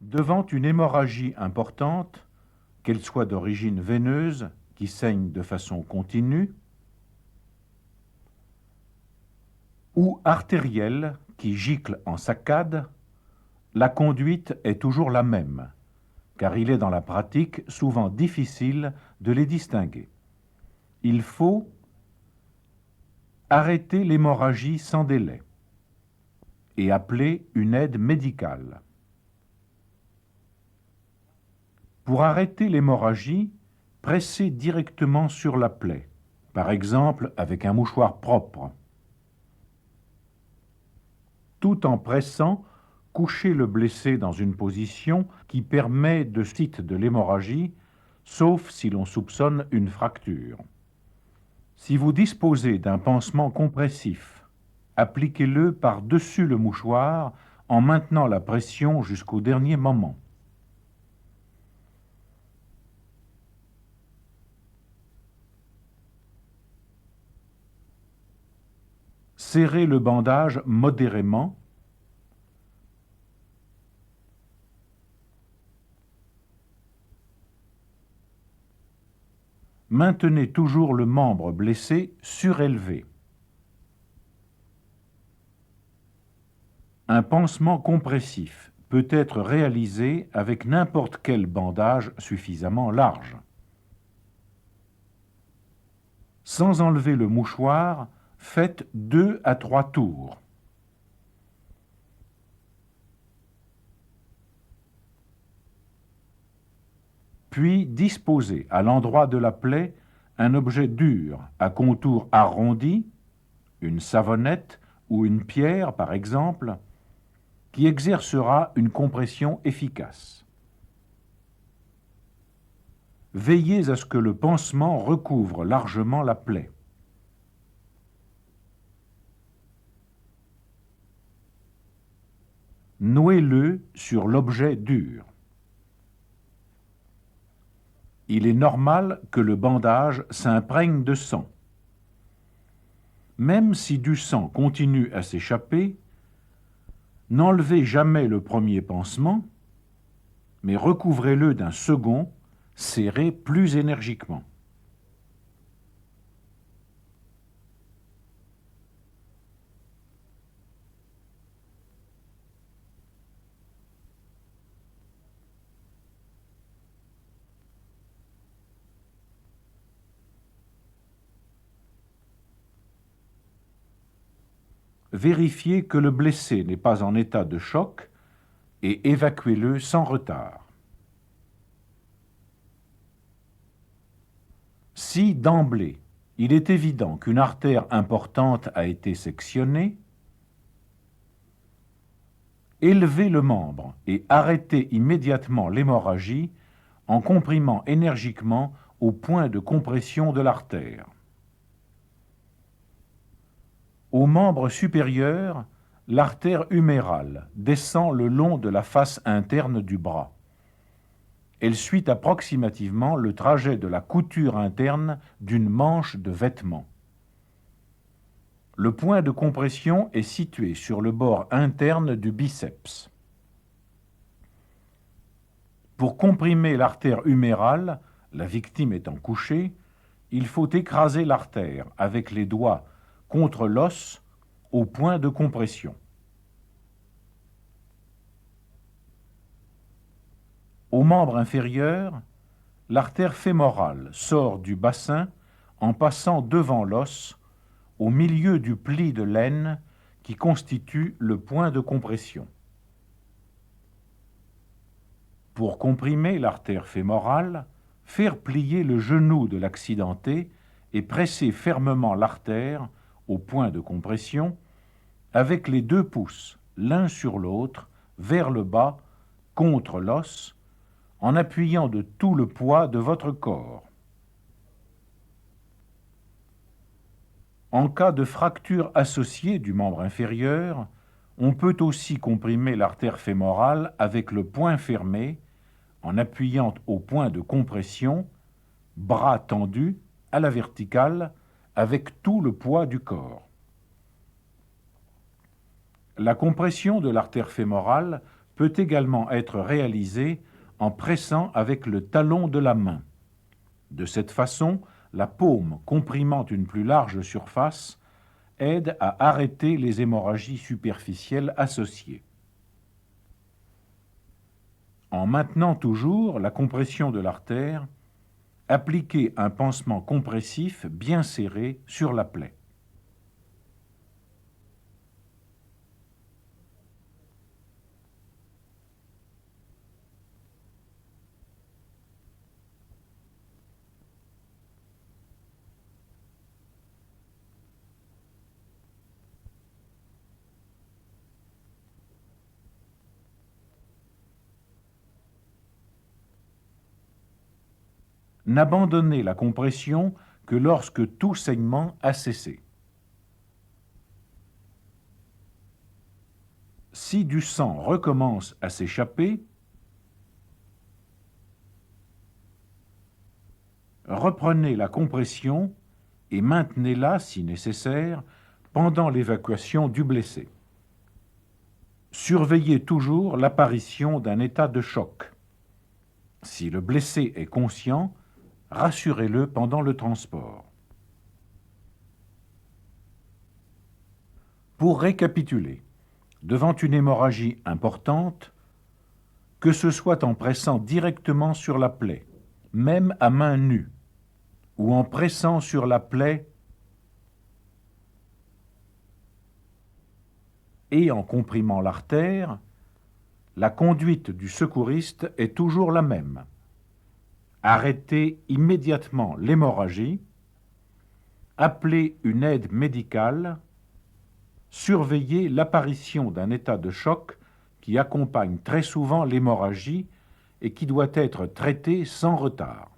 Devant une hémorragie importante, qu'elle soit d'origine veineuse, qui saigne de façon continue, ou artérielle, qui gicle en saccade, la conduite est toujours la même, car il est dans la pratique souvent difficile de les distinguer. Il faut arrêter l'hémorragie sans délai et appeler une aide médicale. Pour arrêter l'hémorragie, pressez directement sur la plaie, par exemple avec un mouchoir propre. Tout en pressant, couchez le blessé dans une position qui permet de site de l'hémorragie, sauf si l'on soupçonne une fracture. Si vous disposez d'un pansement compressif, appliquez-le par-dessus le mouchoir en maintenant la pression jusqu'au dernier moment. Serrez le bandage modérément. Maintenez toujours le membre blessé surélevé. Un pansement compressif peut être réalisé avec n'importe quel bandage suffisamment large. Sans enlever le mouchoir, faites 2 à 3 tours. Puis disposez à l'endroit de la plaie un objet dur à contour arrondi, une savonnette ou une pierre par exemple, qui exercera une compression efficace. Veillez à ce que le pansement recouvre largement la plaie. Nouez-le sur l'objet dur. Il est normal que le bandage s'imprègne de sang. Même si du sang continue à s'échapper, n'enlevez jamais le premier pansement, mais recouvrez-le d'un second, serré plus énergiquement. Vérifiez que le blessé n'est pas en état de choc et évacuez-le sans retard. Si, d'emblée, il est évident qu'une artère importante a été sectionnée, élevez le membre et arrêtez immédiatement l'hémorragie en comprimant énergiquement au point de compression de l'artère. Au membre supérieur, l'artère humérale descend le long de la face interne du bras. Elle suit approximativement le trajet de la couture interne d'une manche de vêtement. Le point de compression est situé sur le bord interne du biceps. Pour comprimer l'artère humérale, la victime étant couchée, il faut écraser l'artère avec les doigts contre l'os au point de compression. Au membre inférieur, l'artère fémorale sort du bassin en passant devant l'os, au milieu du pli de l'aine qui constitue le point de compression. Pour comprimer l'artère fémorale, faire plier le genou de l'accidenté et presser fermement l'artère au point de compression avec les 2 pouces, l'un sur l'autre, vers le bas, contre l'os, en appuyant de tout le poids de votre corps. En cas de fracture associée du membre inférieur, on peut aussi comprimer l'artère fémorale avec le poing fermé, en appuyant au point de compression, bras tendus, à la verticale, avec tout le poids du corps. La compression de l'artère fémorale peut également être réalisé en pressant avec le talon de la main. De cette façon, la paume comprimant une plus large surface aide à arrêter les hémorragies superficielles associées. En maintenant toujours la compression de l'artère, appliquez un pansement compressif bien serré sur la plaie. N'abandonnez la compression que lorsque tout saignement a cessé. Si du sang recommence à s'échapper, reprenez la compression et maintenez-la, si nécessaire, pendant l'évacuation du blessé. Surveillez toujours l'apparition d'un état de choc. Si le blessé est conscient, rassurez-le pendant le transport. Pour récapituler, devant une hémorragie importante, que ce soit en pressant directement sur la plaie, même à main nue, ou en pressant sur la plaie et en comprimant l'artère, la conduite du secouriste est toujours la même. Arrêtez immédiatement l'hémorragie, appelez une aide médicale, surveillez l'apparition d'un état de choc qui accompagne très souvent l'hémorragie et qui doit être traité sans retard.